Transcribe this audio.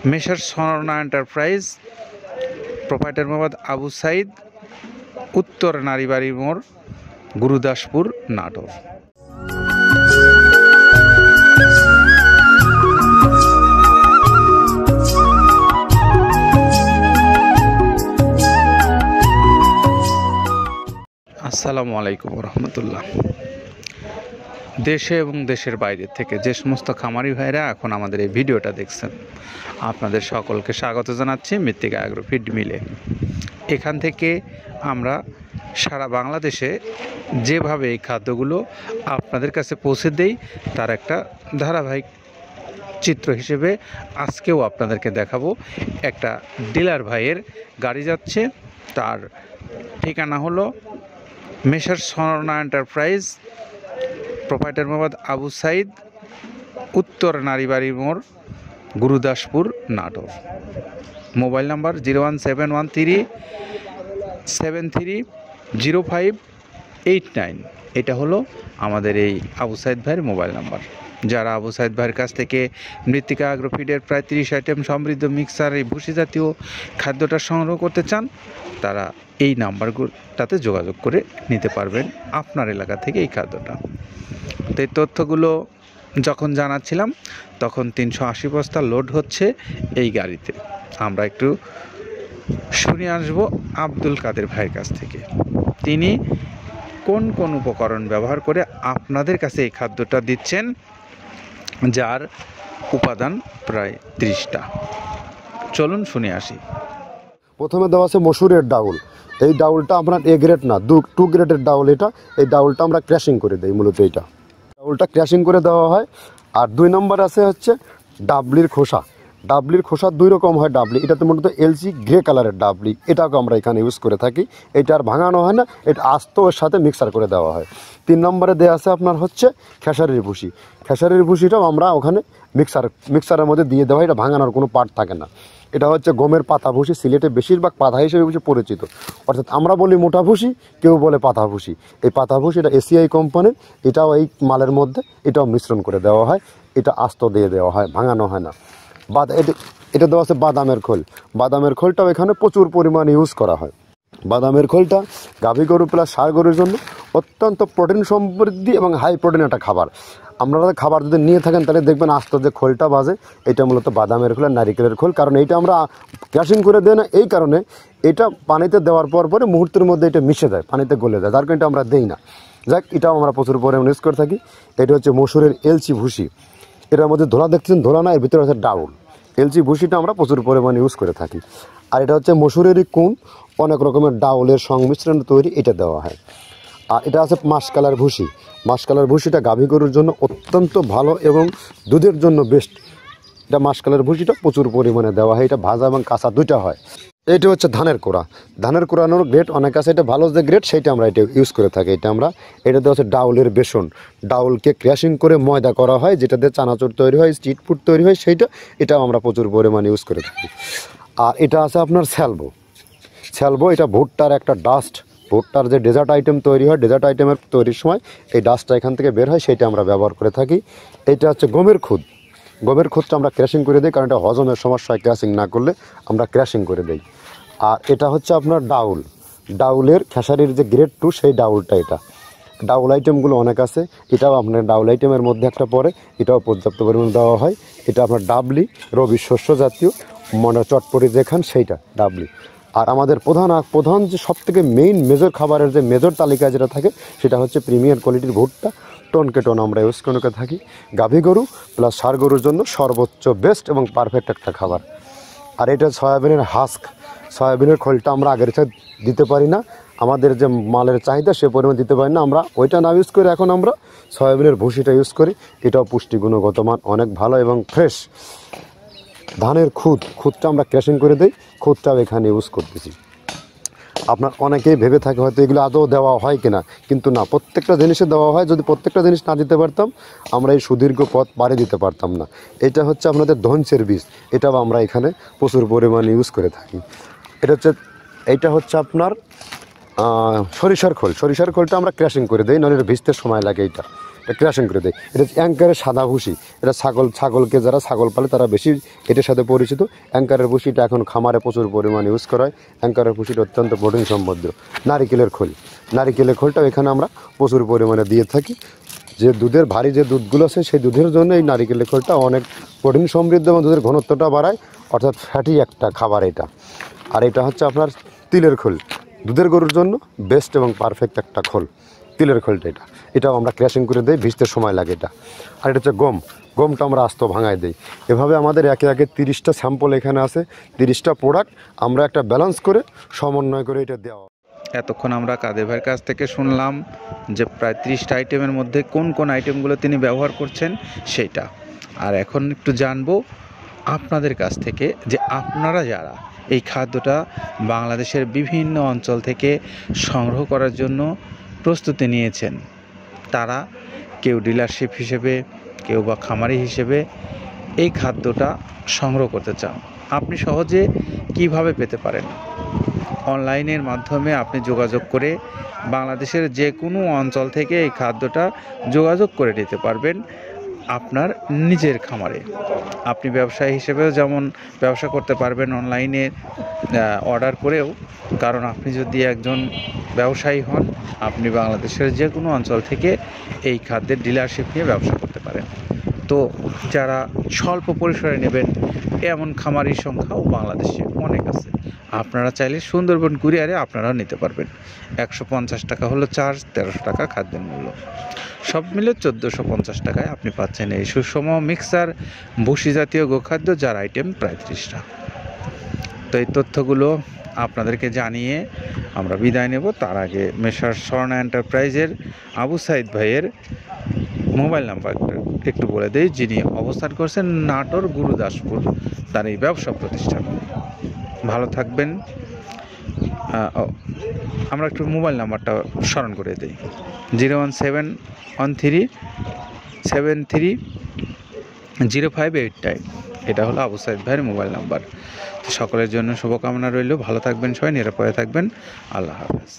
Messrs Swarna enterprise, proprietor Mohammad Abu Sayed, উত্তর নারীবাড়ি মোড়, গুরুদাসপুর, নাটোর। আসসালামু আলাইকুম রহমতুল্লাহ। দেশে এবং দেশের বাইরে থেকে যে সমস্ত খামারি ভাইরা এখন আমাদের এই ভিডিওটা দেখছেন, আপনাদের সকলকে স্বাগত জানাচ্ছি মৃত্তিকা অ্যাগ্রো ফিড মিলে। এখান থেকে আমরা সারা বাংলাদেশে যেভাবে এই খাদ্যগুলো আপনাদের কাছে পৌঁছে দেই, তার একটা ধারাবাহিক চিত্র হিসেবে আজকেও আপনাদেরকে দেখাবো। একটা ডিলার ভাইয়ের গাড়ি যাচ্ছে, তার ঠিকানা হলো messrs Swarna enterprise, proprietor Mohammad Abu Sayed, উত্তর নারীবাড়ি মোড়, গুরুদাসপুর, নাটোর। Mobile number 01713730589। এটা হলো আমাদের এই আবু সাইদ ভাইয়ের মোবাইল নাম্বার। যারা আবু সাইদ ভাইয়ের কাছ থেকে মৃত্তিকা অ্যাগ্রো ফিডের প্রায় 30 আইটেম সমৃদ্ধ মিক্সার এই ভুসি জাতীয় খাদ্যটা সংগ্রহ করতে চান, তারা এই নাম্বারগুলোতে যোগাযোগ করে নিতে পারবেন আপনার এলাকা থেকে এই খাদ্যটা। তো এই তথ্যগুলো যখন জানাচ্ছিলাম, তখন 380 বস্তা লোড হচ্ছে এই গাড়িতে। আমরা একটু শুনে আসবো আব্দুল কাদের ভাইয়ের কাছ থেকে, তিনি কোন কোন উপকরণ ব্যবহার করে আপনাদের কাছে এই খাদ্যটা দিচ্ছেন, যার উপাদান প্রায় 30টা। চলুন শুনে আসি। প্রথমে দেওয়া আছে মসুরের ডাউল। এই ডাউলটা আপনার এ গ্রেড না, 2 গ্রেডের ডাউল এটা। এই ডাউলটা আমরা ক্র্যাশিং করে দিই, মূলত এইটা ডাউলটা ক্র্যাশিং করে দেওয়া হয়। আর 2 নম্বর আছে হচ্ছে ডাবলির খোসা। ডাবলির খোসা 2 রকম হয় ডাবলি, এটাতে মূলত এলসি গ্রে কালারের ডাবলি, এটাকে আমরা এখানে ইউজ করে থাকি। এটা আর ভাঙানো হয় না, এটা আস্ত ওর সাথে মিক্সার করে দেওয়া হয়। 3 নম্বরে দেওয়া আছে আপনার হচ্ছে খেসারির ভুসি। খেসারির ভুসিটাও আমরা ওখানে মিক্সারের মধ্যে দিয়ে দেওয়া হয়, এটা ভাঙানোর কোনো পার্ট থাকে না। এটা হচ্ছে গমের পাতা ভুসি, সিলেটে বেশিরভাগ পাতা হিসেবে পরিচিত। অর্থাৎ আমরা বলি মোটা ভুসি, কেউ বলে পাতা ভুসি। এই পাতা ভুসি এটা এসিআই কোম্পানির, এটাও এই মালের মধ্যে এটাও মিশ্রণ করে দেওয়া হয়। এটা আস্ত দিয়ে দেওয়া হয়, ভাঙানো হয় না। এটা দেওয়া আছে বাদামের খোল। বাদামের খোলটাও এখানে প্রচুর পরিমাণে ইউজ করা হয়। বাদামের খোলটা গাভী গরু প্লাস ষাঁড় গরুর জন্য অত্যন্ত প্রোটিন সমৃদ্ধি এবং হাই প্রোটিন একটা খাবার। আপনারা খাবার যদি নিয়ে থাকেন তাহলে দেখবেন আস্ত যে খোলটা বাজে, এটা মূলত বাদামের খোল আর নারিকেলের খোল। কারণ এইটা আমরা ক্র্যাশিং করে দেয় না, এই কারণে এটা পানিতে দেওয়ার পরে মুহূর্তের মধ্যে এটা মিশে যায়, পানিতে গলে যায়, যার কারণে এটা আমরা দেই না। যাক, এটাও আমরা প্রচুর পরিমাণে ইউজ করে থাকি। এটা হচ্ছে মসুরের এলচি ভুসি। এটার মধ্যে ধোলা দেখছেন, ধোলা না, এর ভিতরে হচ্ছে ডাউল। এলচি ভুসিটা আমরা প্রচুর পরিমাণে ইউজ করে থাকি। আর এটা হচ্ছে মসুরেরই কুন, অনেক রকমের ডাউলের সংমিশ্রণ তৈরি, এটা দেওয়া হয়। আর এটা আছে মাসকালার ভুসি। মাসকালার ভুসিটা গাভী গরুর জন্য অত্যন্ত ভালো এবং দুধের জন্য বেস্ট। এটা মাসকালার ভুসিটা প্রচুর পরিমাণে দেওয়া হয়, এটা ভাজা এবং কাঁচা দুইটা হয়। এটা হচ্ছে ধানের কোড়া। ধানের কোড়ানোর গ্রেড অনেক আছে, এটা ভালো যে গ্রেড সেইটা আমরা এটা ইউজ করে থাকি। এটা দেওয়া হচ্ছে ডাউলের বেসন। ডাউলকে ক্র্যাশিং করে ময়দা করা হয়, যেটা দিয়ে চানাচুর তৈরি হয়, স্ট্রিট ফুড তৈরি হয়, এটাও আমরা প্রচুর পরিমাণে ইউজ করে থাকি। আর এটা আছে আপনার স্যালবো। এটা ভুট্টার একটা ডাস্ট। ভুট্টার যে ডেজার্ট আইটেম তৈরি হয়, ডেজার্ট আইটেমের তৈরির সময় এই ডাস্টটা এখান থেকে বের হয়, সেটা আমরা ব্যবহার করে থাকি। এটা হচ্ছে গমের খুদ। গমের খুদটা আমরা ক্র্যাশিং করে দিই, কারণ এটা হজমের সমস্যা হয়, ক্র্যাশিং না করলে আমরা ক্র্যাশিং করে দিই। আর এটা হচ্ছে আপনার ডাউলের খেসারির যে গ্রেড 2, সেই ডাউলটা। এটা ডাউল আইটেমগুলো অনেক আছে, এটাও আপনার ডাউল আইটেমের মধ্যে একটা পড়ে, এটাও পর্যাপ্ত পরিমাণে দেওয়া হয়। এটা আপনার ডাবলি, রবি শস্য জাতীয়, মানে চটপটি যেখান সেইটা ডাবলি। আর আমাদের প্রধান যে সবথেকে মেজর খাবারের যে মেজর তালিকায় যেটা থাকে, সেটা হচ্ছে প্রিমিয়ার কোয়ালিটির ভুট্টা। টনকে টন আমরা ইউজ করে থাকি। গাভী গরু প্লাস ষাঁড় গরুর জন্য সর্বোচ্চ বেস্ট এবং পারফেক্ট একটা খাবার। আর এটা সয়াবিনের হাস্ক। সয়াবিনের খোলটা আমরা আগের সাথে দিতে পারি না, আমাদের যে মালের চাহিদা সে পরিমাণ দিতে পারি না, আমরা ওইটা না ইউজ করে এখন আমরা সয়াবিনের ভুসিটা ইউজ করি। এটাও পুষ্টি গুণগত মান অনেক ভালো এবং ফ্রেশ। ধানের খুদটা আমরা ক্র্যাশিং করে দিই, খুদটাও এখানে ইউজ করতেছি। আপনার অনেকেই ভেবে থাকে হয়তো এগুলো আদৌ দেওয়া হয় কিনা, কিন্তু না, প্রত্যেকটা জিনিসে দেওয়া হয়। যদি প্রত্যেকটা জিনিস না দিতে পারতাম, আমরা এই সুদীর্ঘ পথ পাড়ি দিতে পারতাম না। এটা হচ্ছে আপনাদের ধনচের বীজ, এটাও আমরা এখানে প্রচুর পরিমাণে ইউজ করে থাকি। এইটা হচ্ছে আপনার সরিষার খোলটা আমরা ক্র্যাশিং করে দিই, নাহলে ভিজতে সময় লাগে। এটা ক্র্যাশিং করে দেয়। এটা অ্যাঙ্কারের সাদা ভুসি, এটা ছাগলকে যারা ছাগল পালে তারা বেশি এটার সাথে পরিচিত। অ্যাঙ্কারের ভুসিটা এখন খামারে প্রচুর পরিমাণে ইউজ করা হয়। অ্যাঙ্কারের ভুসিটা অত্যন্ত প্রোটিন সমৃদ্ধ। নারিকেলের খোলটাও এখানে আমরা প্রচুর পরিমাণে দিয়ে থাকি। যে দুধের ভারী যে দুধগুলো আছে সেই দুধের জন্য এই নারিকেলের খোলটা অনেক প্রোটিন সমৃদ্ধ এবং দুধের ঘনত্বটা বাড়ায়, অর্থাৎ ফ্যাটি একটা খাবার এটা। আর এটা হচ্ছে আপনার তিলের খোল, দুধের গরুর জন্য বেস্ট এবং পারফেক্ট একটা খোল, তিলের খোলটা। এটাও আমরা ক্র্যাশিং করে দিই, ভিজতে সময় লাগে এটা। আর এটা হচ্ছে গমটা আমরা আস্ত ভাঙায় দিই। এভাবে আমাদের একে 30টা স্যাম্পল এখানে আছে, 30টা প্রোডাক্ট আমরা একটা ব্যালেন্স করে সমন্বয় করে এটা দেওয়া। এতক্ষণ আমরা কাদের ভাইয়ের কাছ থেকে শুনলাম যে প্রায় 30টা আইটেমের মধ্যে কোন কোন আইটেমগুলো তিনি ব্যবহার করছেন সেইটা। আর এখন একটু জানবো আপনাদের কাছ থেকে যে আপনারা যারা এই খাদ্যটা বাংলাদেশের বিভিন্ন অঞ্চল থেকে সংগ্রহ করার জন্য প্রস্তুতি নিয়েছেন, তারা কেউ ডিলারশিপ হিসেবে, কেউ বা খামারি হিসেবে এই খাদ্যটা সংগ্রহ করতে চান, আপনি সহজে কিভাবে পেতে পারেন? অনলাইনের মাধ্যমে আপনি যোগাযোগ করে বাংলাদেশের যে কোনো অঞ্চল থেকে এই খাদ্যটা যোগাযোগ করে নিতে পারবেন আপনার নিজের খামারে। আপনি ব্যবসায়ী হিসেবেও যেমন ব্যবসা করতে পারবেন অনলাইনে অর্ডার করেও, কারণ আপনি যদি একজন ব্যবসায়ী হন আপনি বাংলাদেশের যে কোনো অঞ্চল থেকে এই খাদ্যের ডিলারশিপ নিয়ে ব্যবসা করতে পারেন। তো যারা স্বল্প পরিসরে নেবেন এমন খামারির সংখ্যাও বাংলাদেশে অনেক আছে। আপনারা চাইলে সুন্দরবন কুরিয়ারে আপনারাও নিতে পারবেন। 150 টাকা হলো চার্জ, 1300 টাকা খাদ্যের মূল্য, সব মিলে 1450 টাকায় আপনি পাচ্ছেন এই সুষম মিক্সার ভুসি জাতীয় গোখাদ্য, যার আইটেম প্রায় 30টা। তো এই তথ্যগুলো আপনাদেরকে জানিয়ে আমরা বিদায় নেব। তার আগে মেসার স্বর্ণা এন্টারপ্রাইজের আবু সাইদ ভাইয়ের মোবাইল নাম্বারটা একটু বলে দেই, যিনি অবস্থান করছেন নাটোর গুরুদাসপুর, তার এই ব্যবসা প্রতিষ্ঠান। ভালো থাকবেন। আমরা একটু মোবাইল নাম্বারটা স্মরণ করে দিই, 01713730589। এটা হলো আবু সাইদ ভাইয়ের মোবাইল নাম্বার। সকলের জন্য শুভকামনা রইল। ভালো থাকবেন সবাই, নিরাপদে থাকবেন। আল্লাহ হাফেজ।